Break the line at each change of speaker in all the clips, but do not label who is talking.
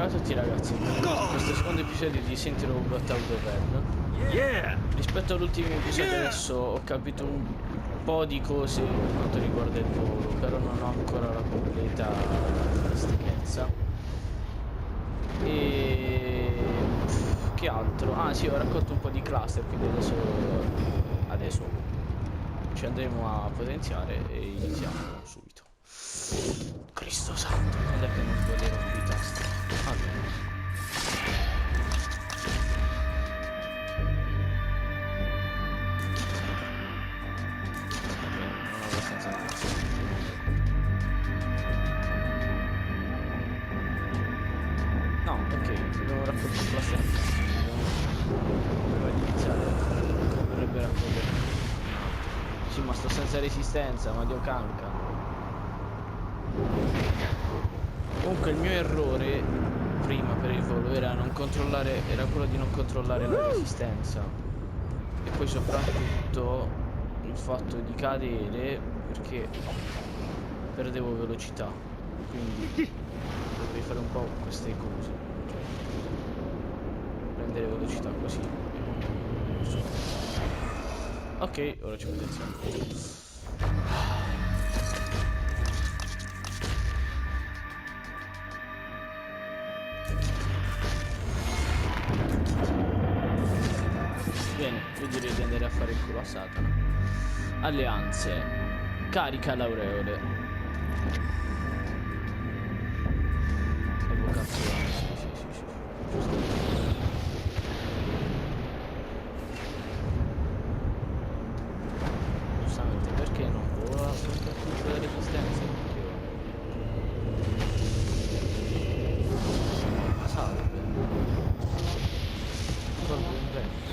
a tutti ragazzi, in questo secondo episodio di Sentinel Robot Autobell. Rispetto all'ultimo episodio adesso ho capito un po' di cose per quanto riguarda il volo, però non ho ancora la completa dimestichezza. E che altro? Ah sì, ho raccolto un po' di cluster, quindi adesso ci andremo a potenziare e iniziamo subito. Cristo santo, quando è che non sbaglierò qui i tasti? Allora. No, ok, dobbiamo raccogliere il cluster. Prima di iniziare dovrebbe raccogliere. Sì, ma sto senza resistenza, ma Dio canca. Comunque il mio errore prima per il volo era quello di non controllare la resistenza. E poi soprattutto il fatto di cadere perché perdevo velocità. Quindi dovrei fare un po' queste cose, cioè prendere velocità così. Ok, ora ci potenziamo. Bene, io direi di andare a fare il culo a Satana. Alleanze. Carica l'aureole. Evocazione, sì. Giustamente, perché non vola soprattutto la resistenza? Ma salve. Colpo in vento.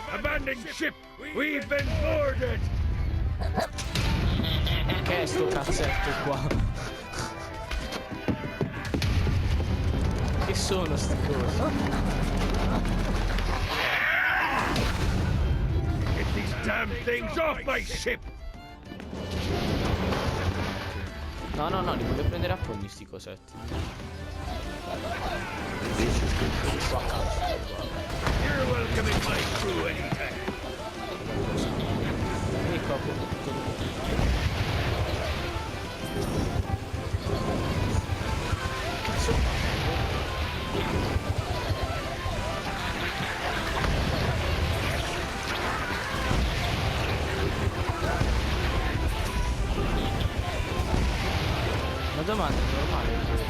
Abandoned ship! We've been boarded!
Che è sto cazzetto qua? Che sono sti cose?
Get these damn things off my ship!
No, li voglio prendere a pugni sti cosetti. Qua cazzo.
You're welcome in my crew anytime.
Vieni qua tutto. Cazzo. Una domanda normale così.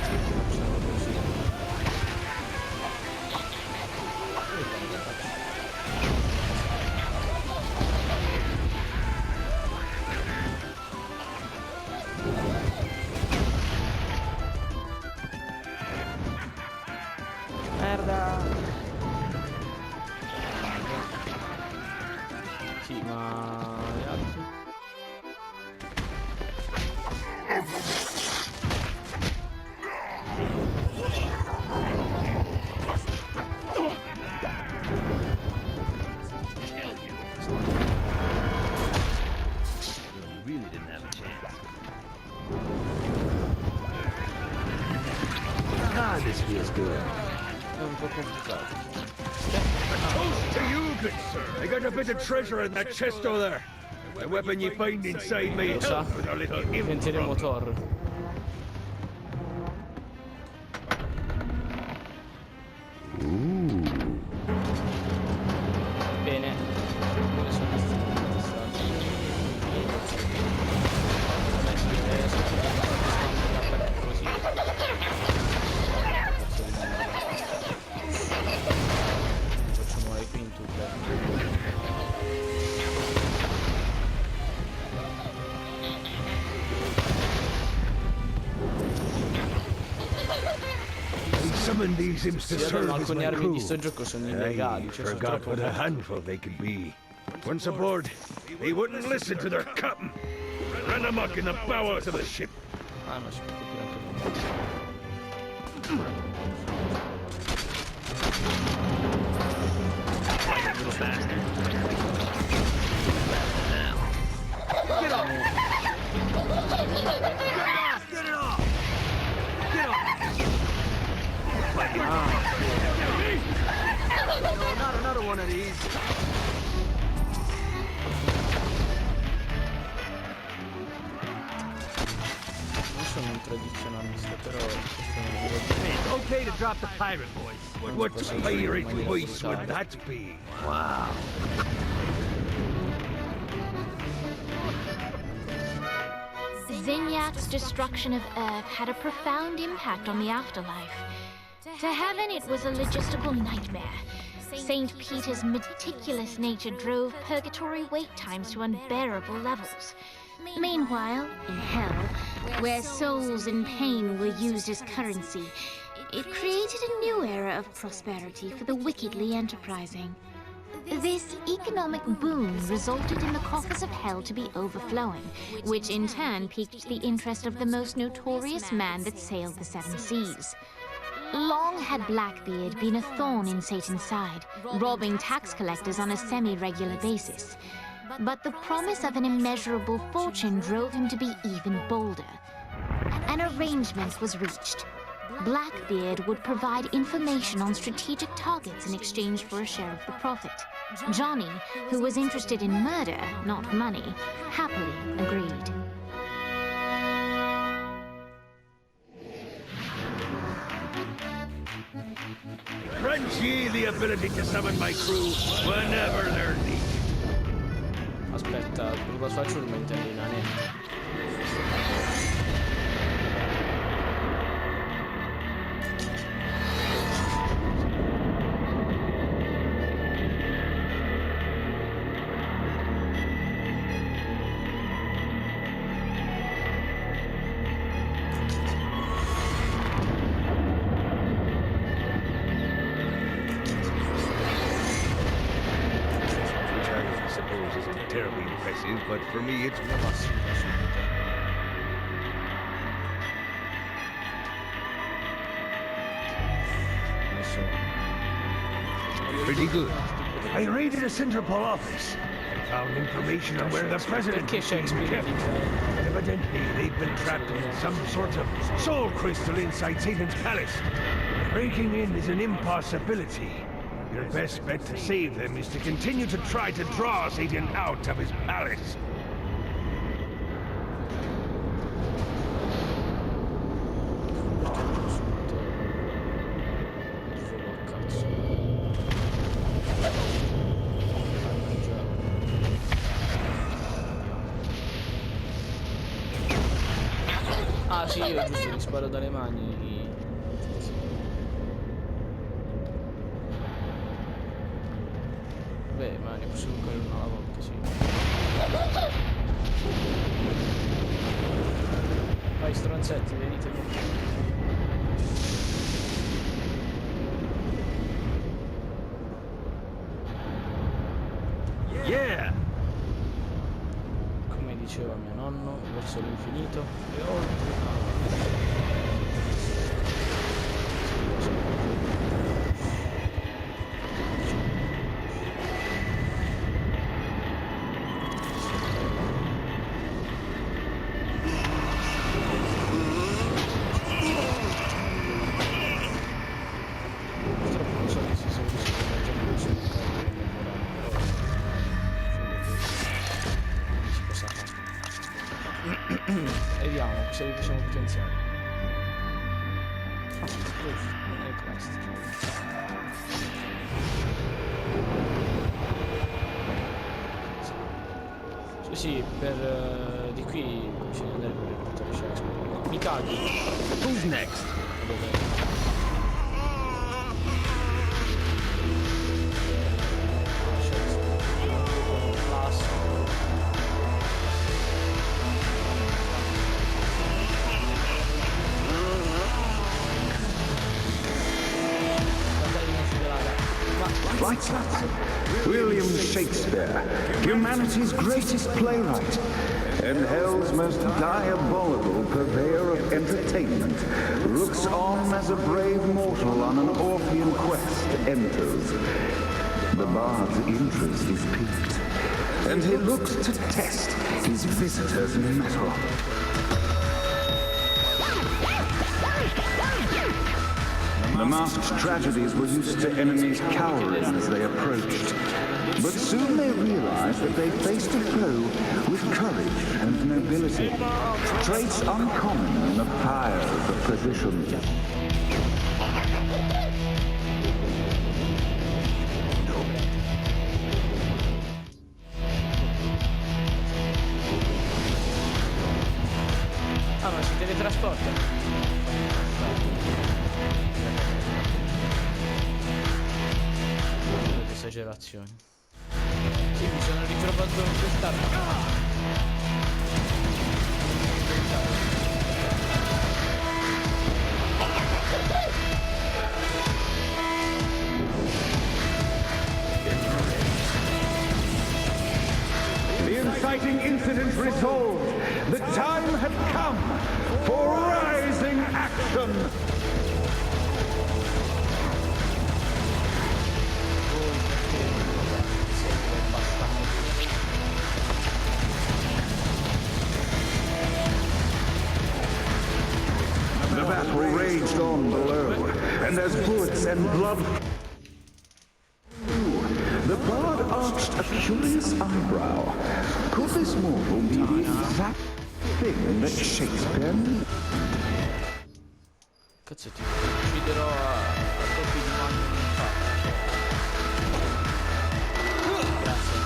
Merda. Sì, ma gli altri?
Really didn't have a chance.
Ah, this feels good.
È un po' complicato.
Toast to you, good sir! I got a bit of treasure in that chest over there. The weapon you find inside may
Lo sa,
help with our little
diventeremo
imp.
Thor. Bene. Dove sono questi stati? Vabbè, sì, così. Facciamo le quintuple.
Summoned these imps to
Sì,
serve
ma
as
alcune
my
armi
crew.
di sto gioco sono illegali,
I
cioè sono
forgot
troppo
what a
forti.
handful they could be. Once aboard, they wouldn't listen to their captain. Ran amok in the bowels of the ship.
Ah, ma si può capire anche
please.
Non sono un tradizionalista, però questo non lo vedo.
It's okay to drop the pirate voice. What pirate voice would that be? Wow.
Zignac's destruction of Earth had a profound impact on the afterlife. To heaven, it was a logistical nightmare. St. Peter's meticulous nature drove purgatory wait times to unbearable levels. Meanwhile, in hell, where souls in pain were used as currency, it created a new era of prosperity for the wickedly enterprising. This economic boom resulted in the coffers of hell to be overflowing, which in turn piqued the interest of the most notorious man that sailed the seven seas. Long had Blackbeard been a thorn in Satan's side, robbing tax collectors on a semi-regular basis. But the promise of an immeasurable fortune drove him to be even bolder. An arrangement was reached. Blackbeard would provide information on strategic targets in exchange for a share of the profit. Johnny, who was interested in murder, not money, happily agreed.
Grant ye the ability to summon my crew whenever they're needed.
Aspetta, lo faccio il mentre nanetto.
Terribly impressive, but for me it's pretty good. I raided a Central office and found information on where the president is being kept. Evidently, they've been trapped in some sort of soul crystal inside Satan's palace. Breaking in is an impossibility. Your best bet to save them is to continue to try to draw Satan out of his palace.
Ah sì, io giusto mi sparo dalle mani. Beh, ma ne posso correre una alla volta, sì. Vai stronzetti, venite con me.
Yeah!
Come diceva mio nonno, verso l'infinito e oltre. Vediamo se li possiamo potenziare. Giusto, non è questo. Sì, per di qui bisogna andare per portare Shakespeare. Mi caghi.
Who's next?
Right, William Shakespeare, humanity's greatest playwright, and hell's most diabolical purveyor of entertainment, looks on as a brave mortal on an Orphean quest enters. The bard's interest is piqued, and he looks to test his visitor's mettle. The masked tragedies were used to enemies cowering as they approached. But soon they realized that they faced a foe with courage and nobility, traits uncommon in the pyres of position.
Ah, ma si teletrasporta. Esagerazione. Sì, mi sono ritrovato quest'arma.
The inciting incident resolved. The time had come for rising action. The battle raged on below, and as bullets and blood flew, the bard arched a curious eyebrow. Could this mortal be the exact thing that Shakespeare needed?
Cazzo, ti ucciderò a colpi di mano in faccia. Grazie.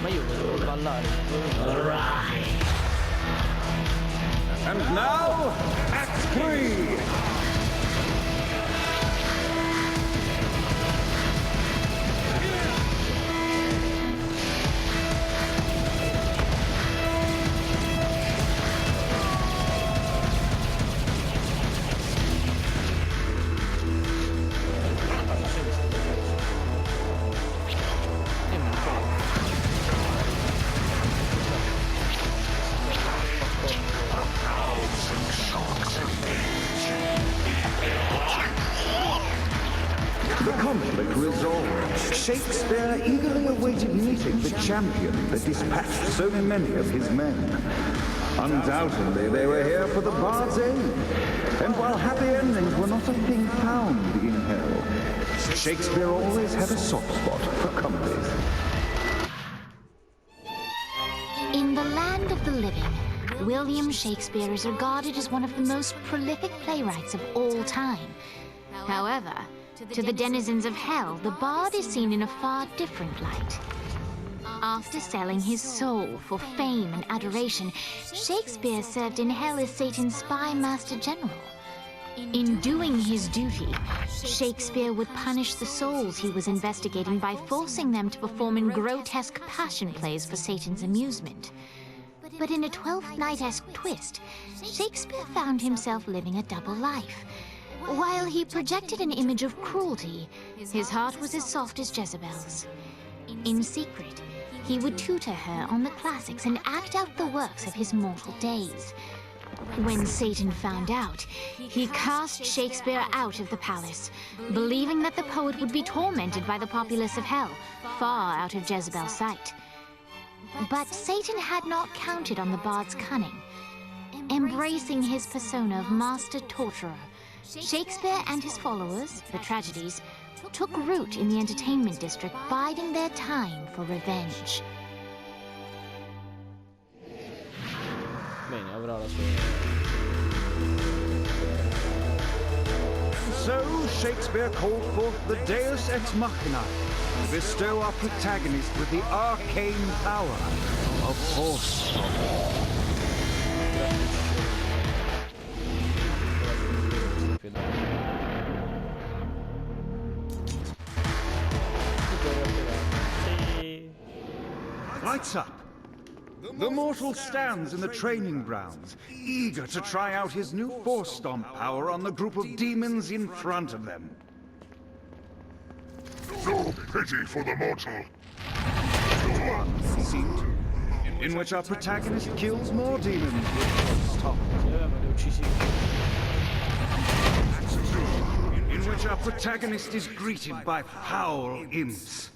Ma io volevo ballare.
And now, Act 3! The conflict resolved. Shakespeare eagerly awaited meeting the champion that dispatched so many of his men. Undoubtedly, they were here for the bard's aid. And while happy endings were not a thing found in hell, Shakespeare always had a soft spot for comedies.
In the land of the living, William Shakespeare is regarded as one of the most prolific playwrights of all time. However, to the denizens of hell, the bard is seen in a far different light. After selling his soul for fame and adoration, Shakespeare served in hell as Satan's spy master general. In doing his duty, Shakespeare would punish the souls he was investigating by forcing them to perform in grotesque passion plays for Satan's amusement. But in a Twelfth Night-esque twist, Shakespeare found himself living a double life. While he projected an image of cruelty, his heart was as soft as Jezebel's. In secret, he would tutor her on the classics and act out the works of his mortal days. When Satan found out, he cast Shakespeare out of the palace, believing that the poet would be tormented by the populace of hell, far out of Jezebel's sight. But Satan had not counted on the bard's cunning. Embracing his persona of master torturer, Shakespeare and his followers, the tragedies, took root in the entertainment district, biding their time for revenge.
Bene, avrà la sua.
So Shakespeare called forth the Deus Ex Machina to bestow our protagonist with the arcane power of force.
Lights up.
The mortal stands in the training grounds, eager to try out his new force stomp power on the group of demons in front of them.
No pity for the mortal.
Scene 2, in which our protagonist kills more demons with force stomp. In which our protagonist is greeted by foul imps.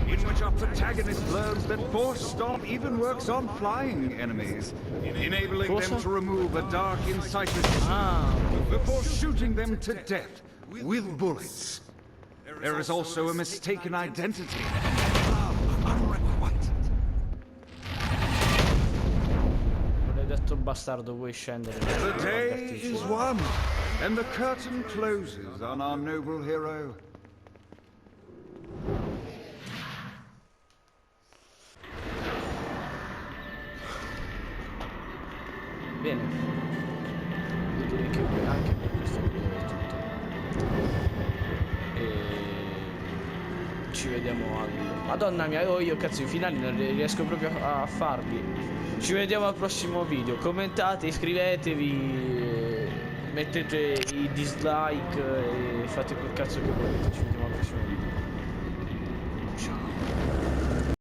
In which our protagonist learns that Force Stomp even works on flying enemies, enabling them to remove a dark insidious before shooting them to death with bullets. There is also a mistaken identity.
Bastardo, vuoi scendere?
The day is won, and the curtain closes on our noble hero.
Bene. Io direi che anche per questo video è tutto. E ci vediamo al... Madonna mia, io cazzo i finali non riesco proprio a farli. Ci vediamo al prossimo video. Commentate, iscrivetevi, mettete i dislike e fate quel cazzo che volete.